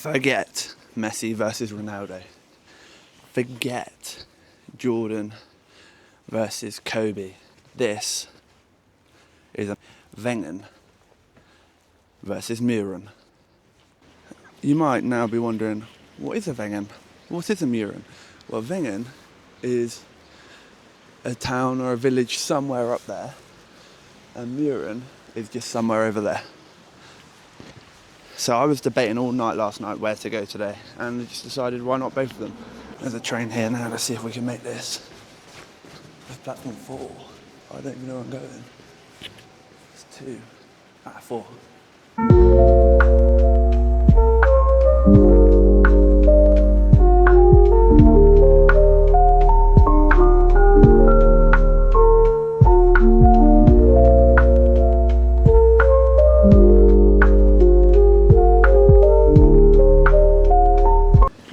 Forget Messi versus Ronaldo. Forget Jordan versus Kobe. This is a Wengen versus Mürren. You might now be wondering, what is a Wengen? What is a Mürren? Well, Wengen is a town or a village somewhere up there, and Mürren is just somewhere over there. So I was debating all night last night where to go today, and I just decided why not both of them. There's a train here now, let's see if we can make this. There's platform 4. I don't even know where I'm going. It's 2 out of 4.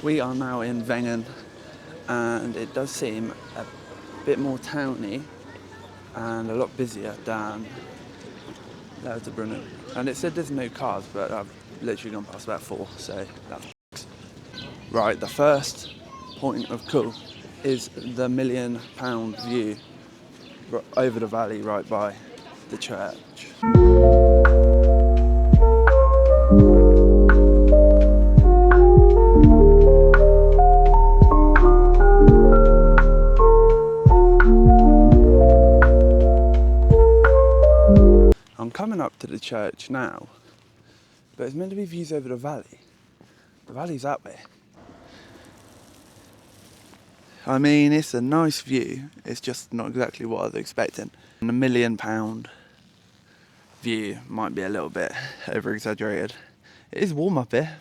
We are now in Wengen, and it does seem a bit more towny and a lot busier than Brunnen. And it said there's no cars, but I've literally gone past about 4, so that's right. The first point of call is the £1 million view over the valley right by the church. I'm coming up to the church now, but it's meant to be views over the valley. The valley's that way. I mean, it's a nice view, it's just not exactly what I was expecting. And the £1 million view might be a little bit over exaggerated. It is warm up here,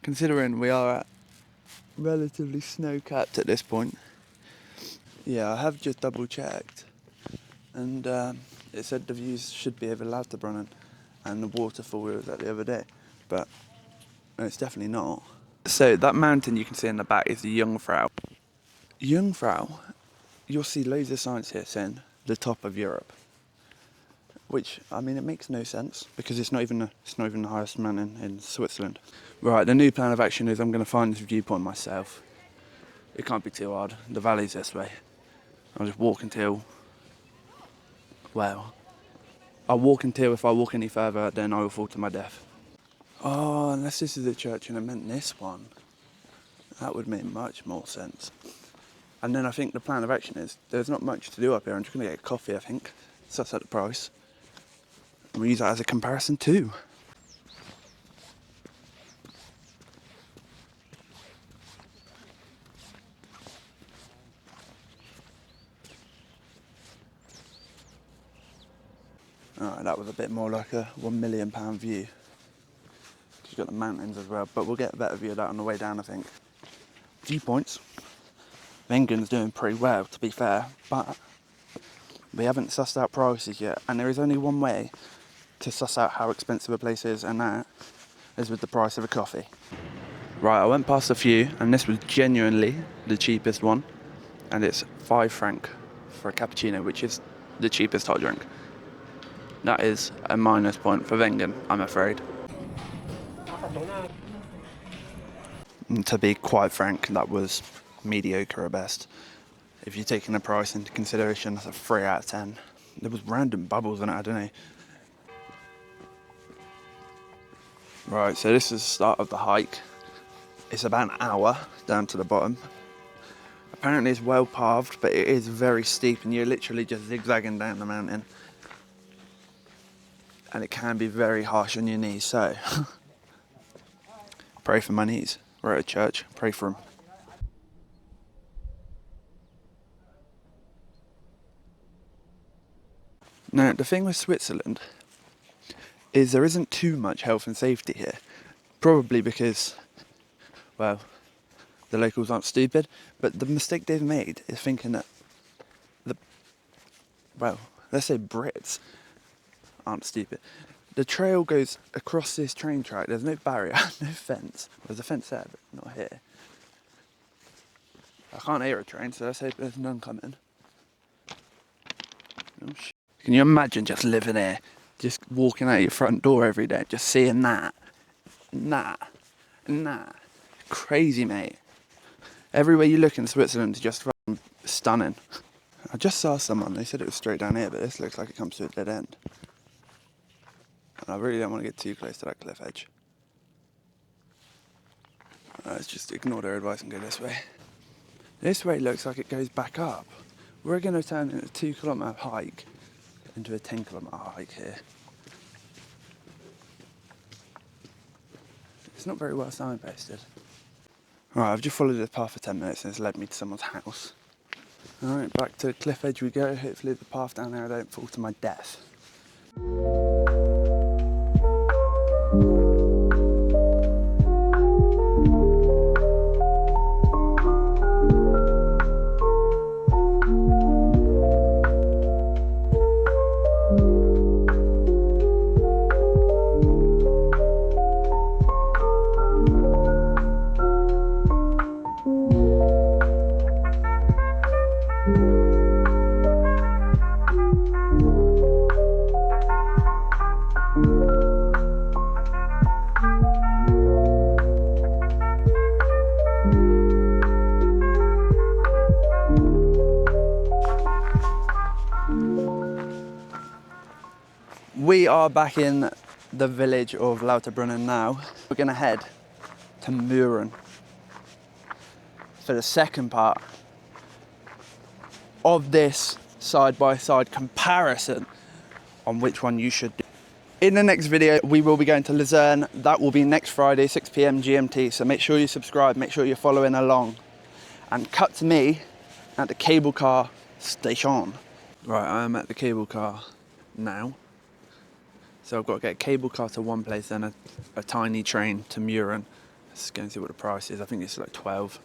considering we are at relatively snow capped at this point. Yeah, I have just double checked, and it said the views should be over Brunnen and the waterfall we was at the other day, but it's definitely not. So that mountain you can see in the back is the Jungfrau. Jungfrau, you'll see loads of signs here saying the top of Europe, which, I mean, it makes no sense because it's not even the highest mountain in Switzerland. Right, the new plan of action is I'm going to find this viewpoint myself. It can't be too hard. The valley's this way. I'll just walk until, well, I'll walk until if I walk any further, then I will fall to my death. Oh, unless this is the church and I meant this one. That would make much more sense. And then I think the plan of action is, there's not much to do up here. I'm just going to get a coffee, I think. So that's at the price. And we'll use that as a comparison too. Alright, that was a bit more like a £1 million view. You've got the mountains as well, but we'll get a better view of that on the way down, I think. Viewpoints. Wengen's doing pretty well, to be fair, but we haven't sussed out prices yet, and there is only one way to suss out how expensive a place is, and that is with the price of a coffee. Right, I went past a few, and this was genuinely the cheapest one, and it's £5 for a cappuccino, which is the cheapest hot drink. That is a minus point for Wengen, I'm afraid. And to be quite frank, that was mediocre at best. If you're taking the price into consideration, that's a 3 out of 10. There was random bubbles in it, I don't know. Right, so this is the start of the hike. It's about an hour down to the bottom. Apparently it's well paved, but it is very steep and you're literally just zigzagging down the mountain. And it can be very harsh on your knees, so pray for my knees. We're at a church, pray for them. Now, the thing with Switzerland is there isn't too much health and safety here. Probably because, well, the locals aren't stupid, but the mistake they've made is thinking that let's say Brits aren't stupid. The trail goes across this train track. There's no barrier, no fence. There's a fence there, but not here. I can't hear a train, so let's hope there's none coming. Oh, shit. Can you imagine just living here, just walking out your front door every day, just seeing that? Nah, crazy, mate. Everywhere you look in Switzerland is just fucking stunning. I just saw someone, they said it was straight down here, but this looks like it comes to a dead end. And I really don't want to get too close to that cliff edge. Let's just ignore their advice and go this way. This way looks like it goes back up. We're going to turn a 2 kilometre hike into a 10 kilometre hike here. It's not very well signposted. Alright, I've just followed this path for 10 minutes and it's led me to someone's house. Alright, back to the cliff edge we go. Hopefully the path down there I don't fall to my death. We are back in the village of Lauterbrunnen now. We're going to head to Mürren for the second part of this side-by-side comparison on which one you should do. In the next video, we will be going to Luzern. That will be next Friday, 6 PM GMT. So make sure you subscribe, make sure you're following along. And cut to me at the cable car station. Right, I am at the cable car now. So I've got to get a cable car to one place, then a tiny train to Mürren. Let's go and see what the price is. I think it's like 12.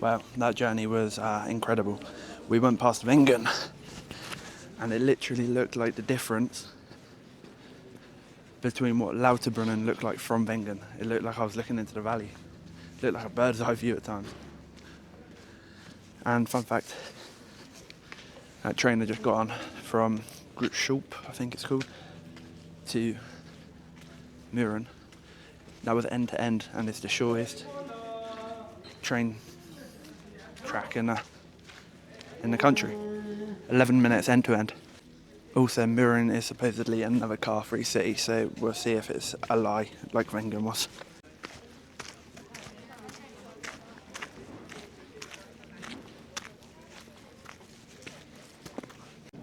Well, that journey was incredible. We went past Wengen and it literally looked like the difference between what Lauterbrunnen looked like from Wengen. It looked like I was looking into the valley. It looked like a bird's eye view at times. And fun fact, that train I just got on from Jungfrau, I think it's called, to Mürren. That was end to end and it's the shortest train track in the country. 11 minutes end to end. Also, Mürren is supposedly another car-free city, so we'll see if it's a lie, like Wengen was.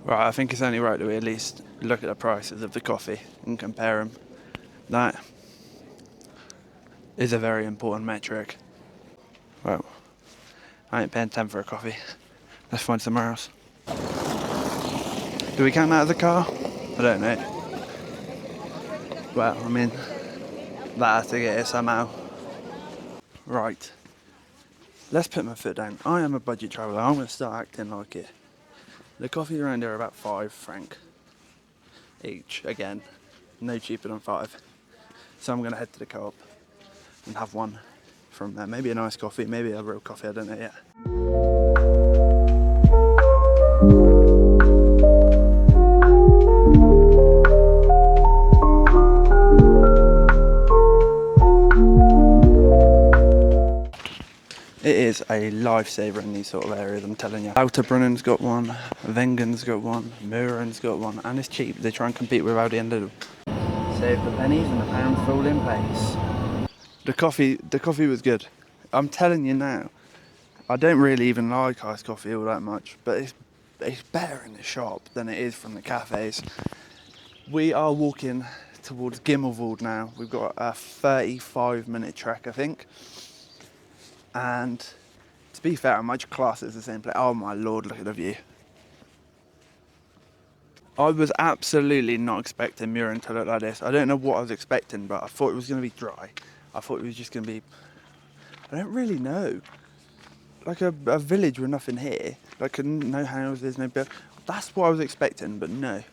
Right, I think it's only right that we at least look at the prices of the coffee and compare them. That is a very important metric. Well, I ain't paying 10 for a coffee. Let's find somewhere else. Do we count that as a car? I don't know. Well, I mean, that has to get it somehow. Right. Let's put my foot down. I am a budget traveller. I'm going to start acting like it. The coffees around here are about £5 each. Again, no cheaper than 5. So I'm going to head to the co-op and have one from there. Maybe a nice coffee, maybe a real coffee, I don't know yet. It is a lifesaver in these sort of areas, I'm telling you. Lauterbrunnen's got one, Wengen's got one, Mürren's got one, and it's cheap. They try and compete with Audi and Lidl. Save the pennies and the pounds fall in place. The coffee was good. I'm telling you now, I don't really even like iced coffee all that much, but it's better in the shop than it is from the cafes. We are walking towards Gimmelwald now. We've got a 35-minute trek, I think. And to be fair, I might class it as the same place. Oh my lord, look at the view. I was absolutely not expecting Mürren to look like this. I don't know what I was expecting, but I thought it was going to be dry. I thought it was just going to be... I don't really know. like a village with nothing here. Like no houses, no build. That's what I was expecting, but no.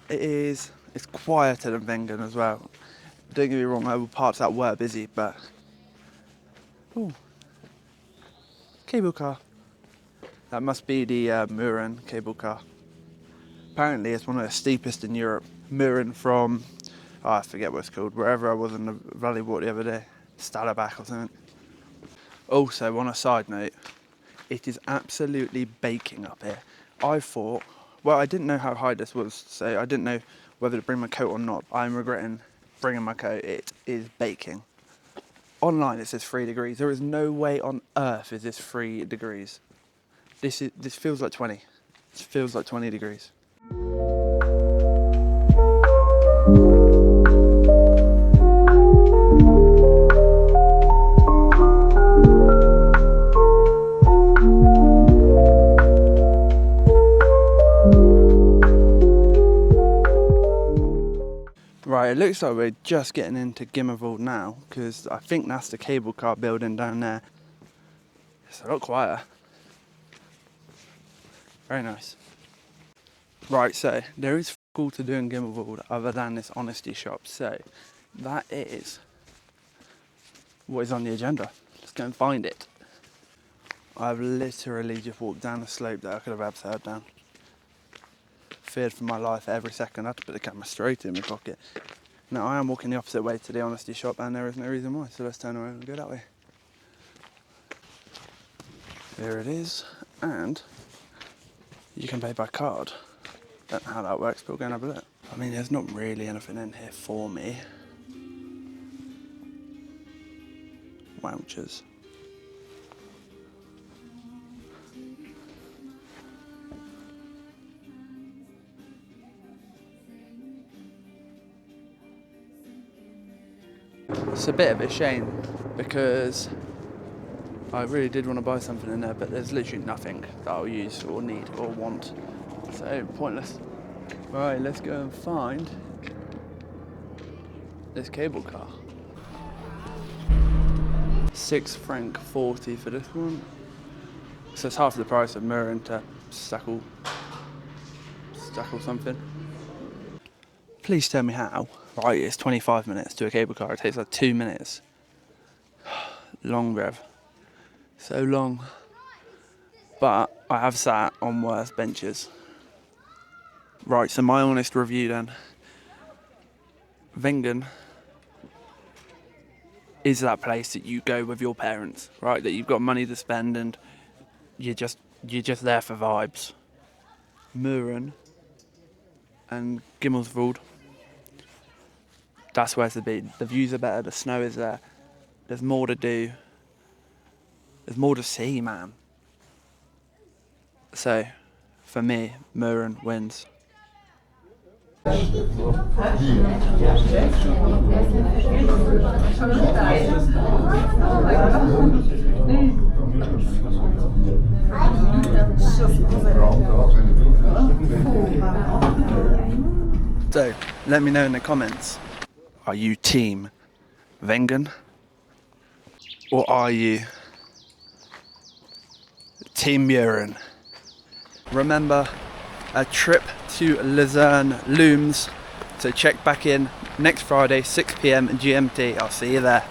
It's quieter than Wengen as well. Don't get me wrong, there were parts that were busy, but... Ooh. Cable car. That must be the Mürren cable car. Apparently it's one of the steepest in Europe. Mürren from, I forget what it's called, wherever I was in the Valley Walk the other day. Stallerbach or something. Also, on a side note, it is absolutely baking up here. I thought, well, I didn't know how high this was, so I didn't know whether to bring my coat or not. I'm regretting bringing my coat. It is baking. Online it says 3 degrees. There is no way on earth is this 3 degrees. This feels like 20. This feels like 20 degrees. Right, it looks like we're just getting into Jungfrau now, because I think that's the cable car building down there. It's a lot quieter. Very nice. Right, so there is all to do in Jungfrau other than this honesty shop. So that is what is on the agenda. Let's go and find it. I've literally just walked down the slope that I could have upside down. Feared for my life every second. I had to put the camera straight in my pocket. Now I am walking the opposite way to the honesty shop and there is no reason why, so let's turn around and go that way. There it is, and you can pay by card. Don't know how that works, but we'll go and have a look. I mean, there's not really anything in here for me. Vouchers. It's a bit of a shame because I really did want to buy something in there, but there's literally nothing that I'll use or need or want. So pointless. Right, let's go and find this cable car. 6 franc 40 for this one. So it's half the price of Mürren to Stackle something. Please tell me how. Right, it's 25 minutes to a cable car. It takes like 2 minutes. Long, Rev. So long. But I have sat on worse benches. Right, so my honest review then. Wengen is that place that you go with your parents, right? That you've got money to spend and you're just there for vibes. Mürren and Jungfrau. That's where to be. The views are better, the snow is there. There's more to do. There's more to see, man. So, for me, Mürren wins. So, let me know in the comments. Are you team Wengen? Or are you team Mürren? Remember, a trip to Luzerne looms. So check back in next Friday, 6 PM GMT. I'll see you there.